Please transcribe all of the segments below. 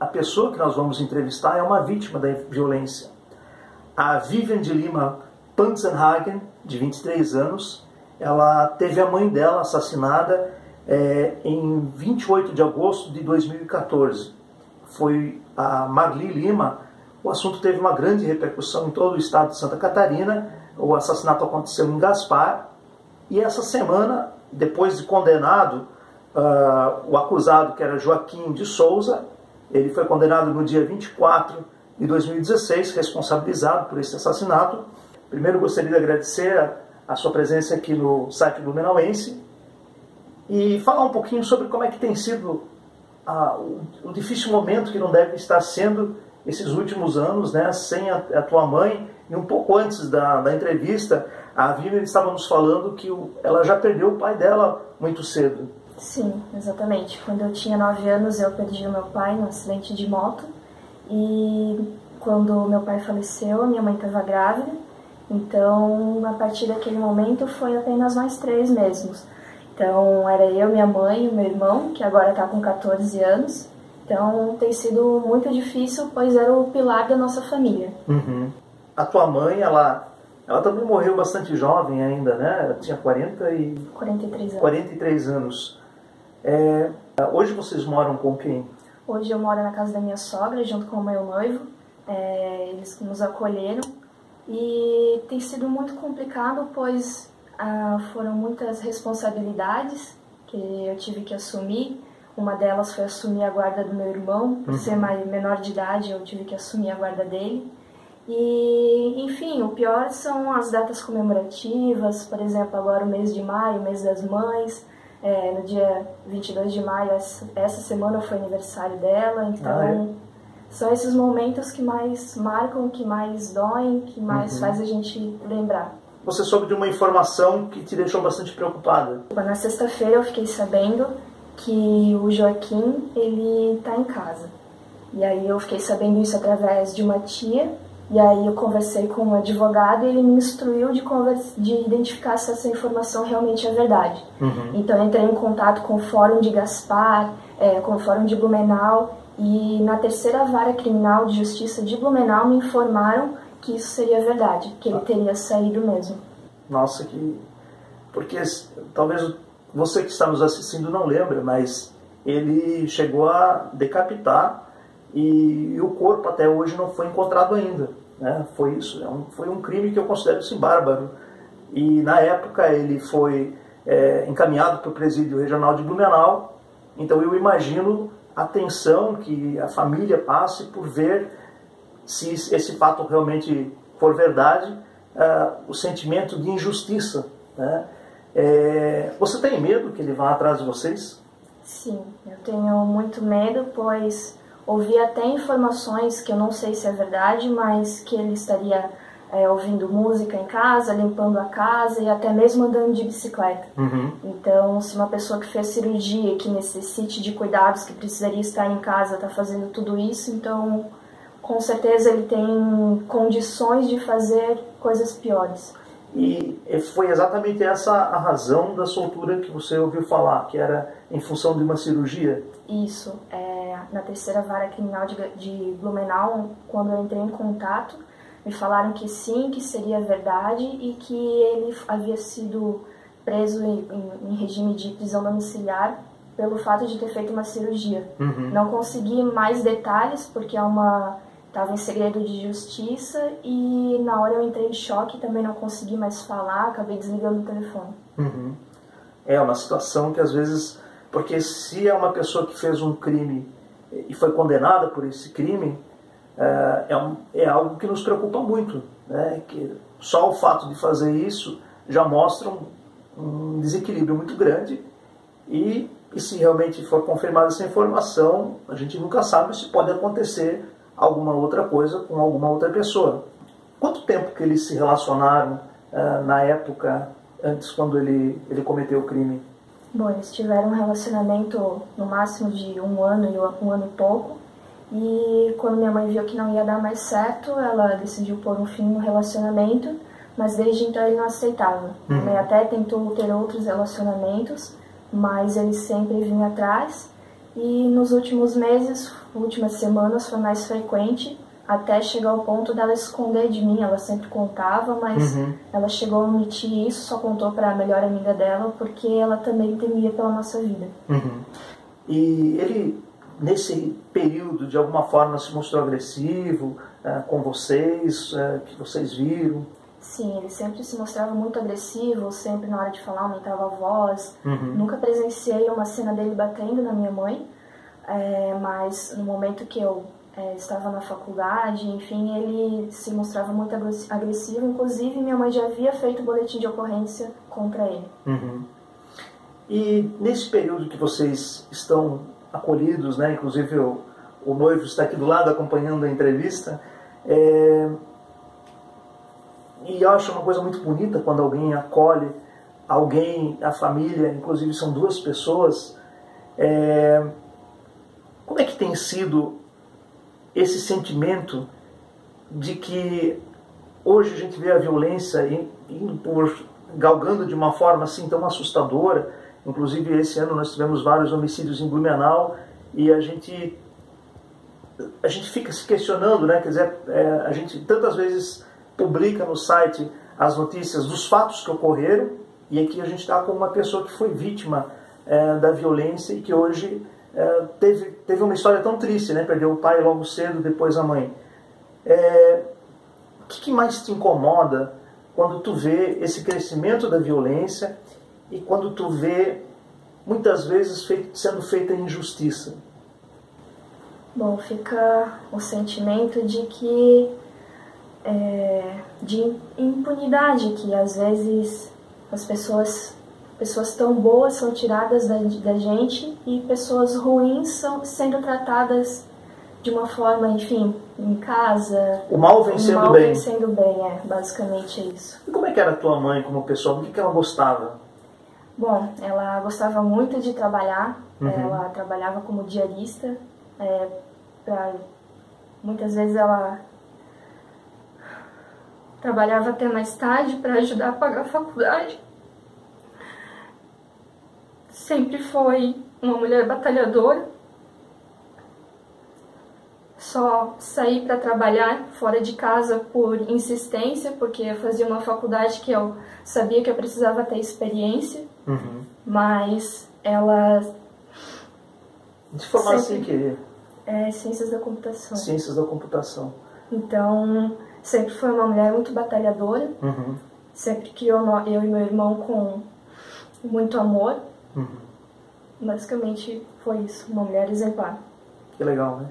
a pessoa que nós vamos entrevistar é uma vítima da violência. A Vivian de Lima Panzenhagen, de 23 anos, ela teve a mãe dela assassinada em 28 de agosto de 2014. Foi a Marli Lima. O assunto teve uma grande repercussão em todo o estado de Santa Catarina. O assassinato aconteceu em Gaspar. E essa semana, depois de condenado, o acusado, que era Joaquim de Souza, ele foi condenado no dia 24 de 2016, responsabilizado por esse assassinato. Primeiro, gostaria de agradecer a sua presença aqui no site Blumenauense e falar um pouquinho sobre como é que tem sido o difícil momento que não deve estar sendo esses últimos anos, né, sem a tua mãe. E um pouco antes da entrevista, a Vivian estava nos falando que ela já perdeu o pai dela muito cedo. Sim, exatamente. Quando eu tinha 9 anos, eu perdi o meu pai num acidente de moto. E quando meu pai faleceu, minha mãe estava grávida. Então, a partir daquele momento, foi apenas nós 3 mesmos. Então, era eu, minha mãe e meu irmão, que agora está com 14 anos. Então, tem sido muito difícil, pois era o pilar da nossa família. Uhum. A tua mãe, ela também morreu bastante jovem ainda, né? Ela tinha 43 anos. 43 anos. Hoje vocês moram com quem? Hoje eu moro na casa da minha sogra, junto com o meu noivo. Eles nos acolheram. E tem sido muito complicado, pois foram muitas responsabilidades que eu tive que assumir. Uma delas foi assumir a guarda do meu irmão. Por ser menor de idade, eu tive que assumir a guarda dele. E, enfim, o pior são as datas comemorativas. Por exemplo, agora o mês de maio, o mês das mães. No dia 22 de maio, essa semana foi aniversário dela. Então, são esses momentos que mais marcam, que mais doem, que mais faz a gente lembrar. Você soube de uma informação que te deixou bastante preocupada. Na sexta-feira eu fiquei sabendo que o Joaquim, ele tá em casa. E aí eu fiquei sabendo isso através de uma tia. E aí eu conversei com um advogado e ele me instruiu de identificar se essa informação realmente é verdade. Então eu entrei em contato com o Fórum de Gaspar, com o Fórum de Blumenau, e na terceira vara criminal de justiça de Blumenau me informaram que isso seria verdade, que ele teria saído mesmo. Nossa, porque talvez você que está nos assistindo não lembre, mas ele chegou a decapitar e o corpo até hoje não foi encontrado ainda, né? Foi isso, foi um crime que eu considero assim bárbaro. E na época ele foi encaminhado para o presídio regional de Blumenau. Então eu imagino a tensão que a família passe por ver se esse fato realmente for verdade, o sentimento de injustiça, né? Você tem medo que ele vá atrás de vocês? Sim, eu tenho muito medo, pois ouvi até informações que eu não sei se é verdade, mas que ele estaria ouvindo música em casa, limpando a casa e até mesmo andando de bicicleta. Então, se uma pessoa que fez cirurgia, que necessite de cuidados, que precisaria estar em casa, está fazendo tudo isso, então com certeza ele tem condições de fazer coisas piores. E foi exatamente essa a razão da soltura que você ouviu falar, que era em função de uma cirurgia? Isso. Na terceira vara criminal de Blumenau, quando eu entrei em contato, me falaram que sim, que seria verdade e que ele havia sido preso em regime de prisão domiciliar pelo fato de ter feito uma cirurgia. Não consegui mais detalhes porque estava em segredo de justiça e na hora eu entrei em choque, também não consegui mais falar, acabei desligando o telefone. É uma situação que às vezes, porque se é uma pessoa que fez um crime e foi condenada por esse crime, é algo que nos preocupa muito, né? Que só o fato de fazer isso já mostra um desequilíbrio muito grande e se realmente for confirmada essa informação, a gente nunca sabe se pode acontecer alguma outra coisa com alguma outra pessoa. Quanto tempo que eles se relacionaram na época, antes, quando ele cometeu o crime? Bom, eles tiveram um relacionamento no máximo de um ano e pouco. E quando minha mãe viu que não ia dar mais certo, ela decidiu pôr um fim no relacionamento, mas desde então ele não aceitava. Minha mãe até tentou ter outros relacionamentos, mas ele sempre vinha atrás. E nos últimos meses, últimas semanas, foi mais frequente, até chegar ao ponto dela esconder de mim. Ela sempre contava, mas ela chegou a omitir isso, só contou para a melhor amiga dela, porque ela também temia pela nossa vida. E ele, nesse período, de alguma forma se mostrou agressivo com vocês, que vocês viram? Sim, ele sempre se mostrava muito agressivo, sempre na hora de falar aumentava a voz. Nunca presenciei uma cena dele batendo na minha mãe, mas no momento que eu estava na faculdade, enfim, ele se mostrava muito agressivo. Inclusive, minha mãe já havia feito boletim de ocorrência contra ele. E nesse período que vocês estão acolhidos, né, inclusive o noivo está aqui do lado acompanhando a entrevista, e eu acho uma coisa muito bonita quando alguém acolhe alguém, a família, inclusive são duas pessoas. Como é que tem sido esse sentimento de que hoje a gente vê a violência galgando de uma forma assim tão assustadora? Inclusive esse ano nós tivemos vários homicídios em Blumenau e a gente fica se questionando, né? Quer dizer, a gente tantas vezes publica no site as notícias dos fatos que ocorreram, e aqui a gente está com uma pessoa que foi vítima da violência e que hoje teve uma história tão triste, né? Perdeu o pai logo cedo, depois a mãe. O que mais te incomoda quando tu vê esse crescimento da violência e quando tu vê muitas vezes sendo feita injustiça? Bom, fica o sentimento de que de impunidade, que às vezes as pessoas tão boas são tiradas da gente e pessoas ruins são sendo tratadas de uma forma, enfim, em casa. O mal vencendo bem. O mal vencendo bem, basicamente é isso. E como é que era a tua mãe como pessoa? O que ela gostava? Bom, ela gostava muito de trabalhar. Ela trabalhava como diarista. Muitas vezes ela trabalhava até mais tarde para ajudar a pagar a faculdade. Sempre foi uma mulher batalhadora. Só saí para trabalhar fora de casa por insistência, porque eu fazia uma faculdade que eu sabia que eu precisava ter experiência. Mas ela... De formar assim que... Ciências da computação. Ciências da computação. Então, sempre foi uma mulher muito batalhadora. Sempre criou eu e meu irmão com muito amor. Basicamente foi isso, uma mulher exemplar. Que legal, né?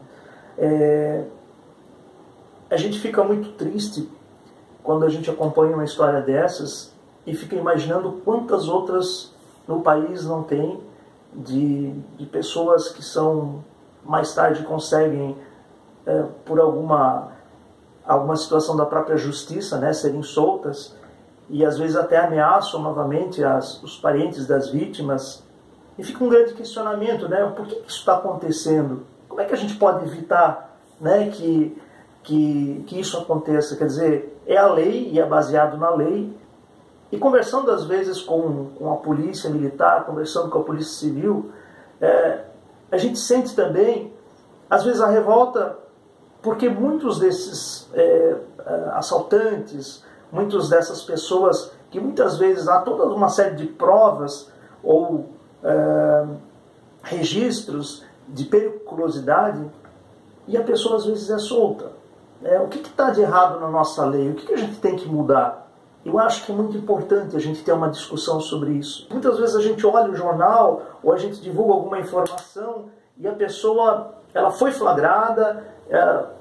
A gente fica muito triste quando a gente acompanha uma história dessas e fica imaginando quantas outras no país não tem de pessoas que são mais tarde conseguem por alguma situação da própria justiça, né, serem soltas e às vezes até ameaçam novamente os parentes das vítimas. E fica um grande questionamento, né? Por que isso está acontecendo? Como é que a gente pode evitar, né, que isso aconteça? Quer dizer, é a lei e é baseado na lei. E conversando às vezes com a polícia militar, conversando com a polícia civil, a gente sente também, às vezes, a revolta, porque muitos desses assaltantes, muitas dessas pessoas que muitas vezes há toda uma série de provas ou registros de periculosidade e a pessoa às vezes é solta. O que está de errado na nossa lei? O que a gente tem que mudar? Eu acho que é muito importante a gente ter uma discussão sobre isso. Muitas vezes a gente olha o jornal ou a gente divulga alguma informação e a pessoa ela foi flagrada,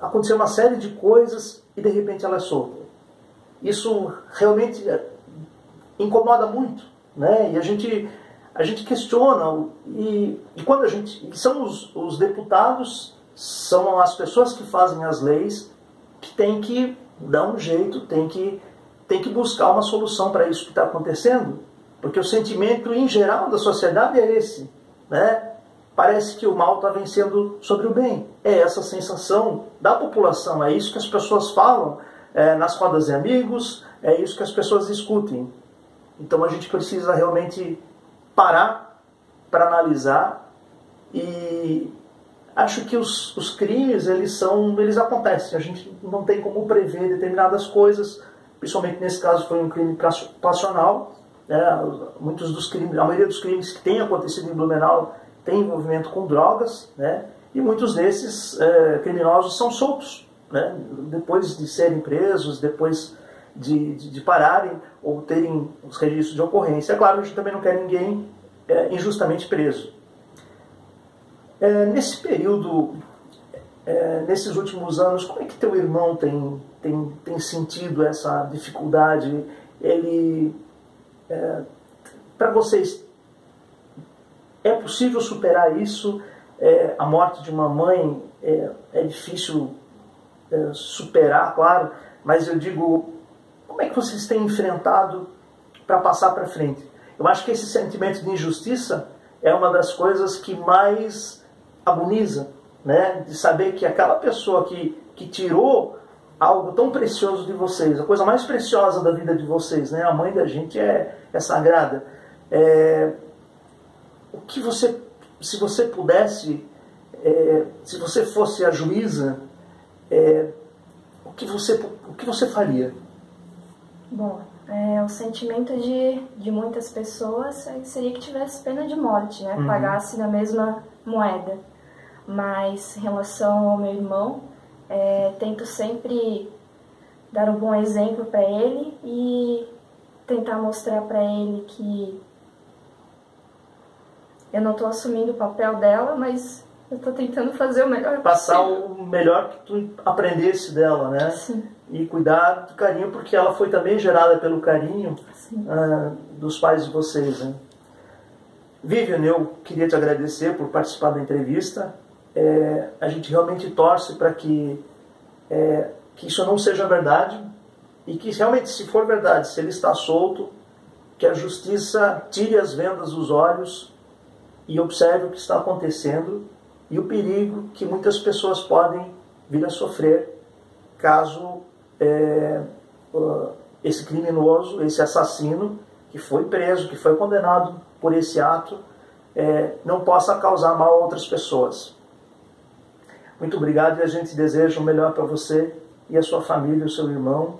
aconteceu uma série de coisas e de repente ela é solta. Isso realmente incomoda muito, né? E a gente questiona e quando são os deputados, são as pessoas que fazem as leis que têm que dar um jeito, tem que buscar uma solução para isso que está acontecendo, porque o sentimento em geral da sociedade é esse, né? Parece que o mal está vencendo sobre o bem. É essa sensação da população, é isso que as pessoas falam nas rodas de amigos, é isso que as pessoas discutem. Então a gente precisa realmente parar para analisar E acho que os crimes, eles acontecem. A gente não tem como prever determinadas coisas, principalmente nesse caso foi um crime passional. Muitos dos crimes, a maioria dos crimes que tem acontecido em Blumenau tem envolvimento com drogas, né? E muitos desses criminosos são soltos, né? Depois de serem presos, depois de pararem ou terem os registros de ocorrência. É claro, a gente também não quer ninguém injustamente preso. Nesse período, nesses últimos anos, como é que teu irmão tem sentido essa dificuldade? Para vocês, é possível superar isso? A morte de uma mãe é difícil superar, claro, mas eu digo, como é que vocês têm enfrentado para passar para frente? Eu acho que esse sentimento de injustiça é uma das coisas que mais agoniza, né? De saber que aquela pessoa que tirou algo tão precioso de vocês, a coisa mais preciosa da vida de vocês, né? A mãe da gente é sagrada. O que você, se você pudesse, se você fosse a juíza, o que você faria? Bom, o sentimento de muitas pessoas seria que tivesse pena de morte, né? Pagasse na mesma moeda. Mas em relação ao meu irmão, tento sempre dar um bom exemplo para ele e tentar mostrar para ele que eu não estou assumindo o papel dela, mas eu estou tentando fazer o melhor passar possível. o melhor que tu aprendesse dela, né? Sim. E cuidar do carinho, porque ela foi também gerada pelo carinho dos pais de vocês, né? Vivian, eu queria te agradecer por participar da entrevista. A gente realmente torce para que isso não seja verdade e que realmente, se for verdade, se ele está solto, que a justiça tire as vendas dos olhos e observe o que está acontecendo e o perigo que muitas pessoas podem vir a sofrer caso esse criminoso, esse assassino que foi preso, que foi condenado por esse ato, não possa causar mal a outras pessoas. Muito obrigado e a gente deseja o melhor para você e a sua família, o seu irmão,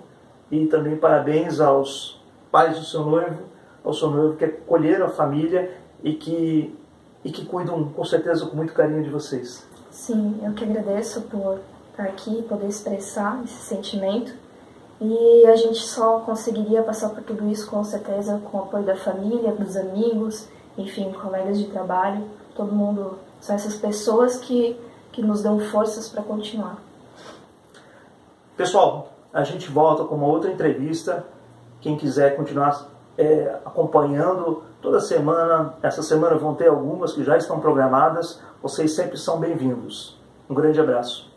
e também parabéns aos pais do seu noivo, ao seu noivo que acolheram a família e que cuidam com certeza com muito carinho de vocês. Sim, eu que agradeço por estar aqui, poder expressar esse sentimento, e a gente só conseguiria passar por tudo isso com certeza com o apoio da família, dos amigos, enfim, colegas de trabalho, todo mundo, são essas pessoas que nos dão forças para continuar. Pessoal, a gente volta com uma outra entrevista. Quem quiser continuar acompanhando toda semana, essa semana vão ter algumas que já estão programadas, vocês sempre são bem-vindos. Um grande abraço.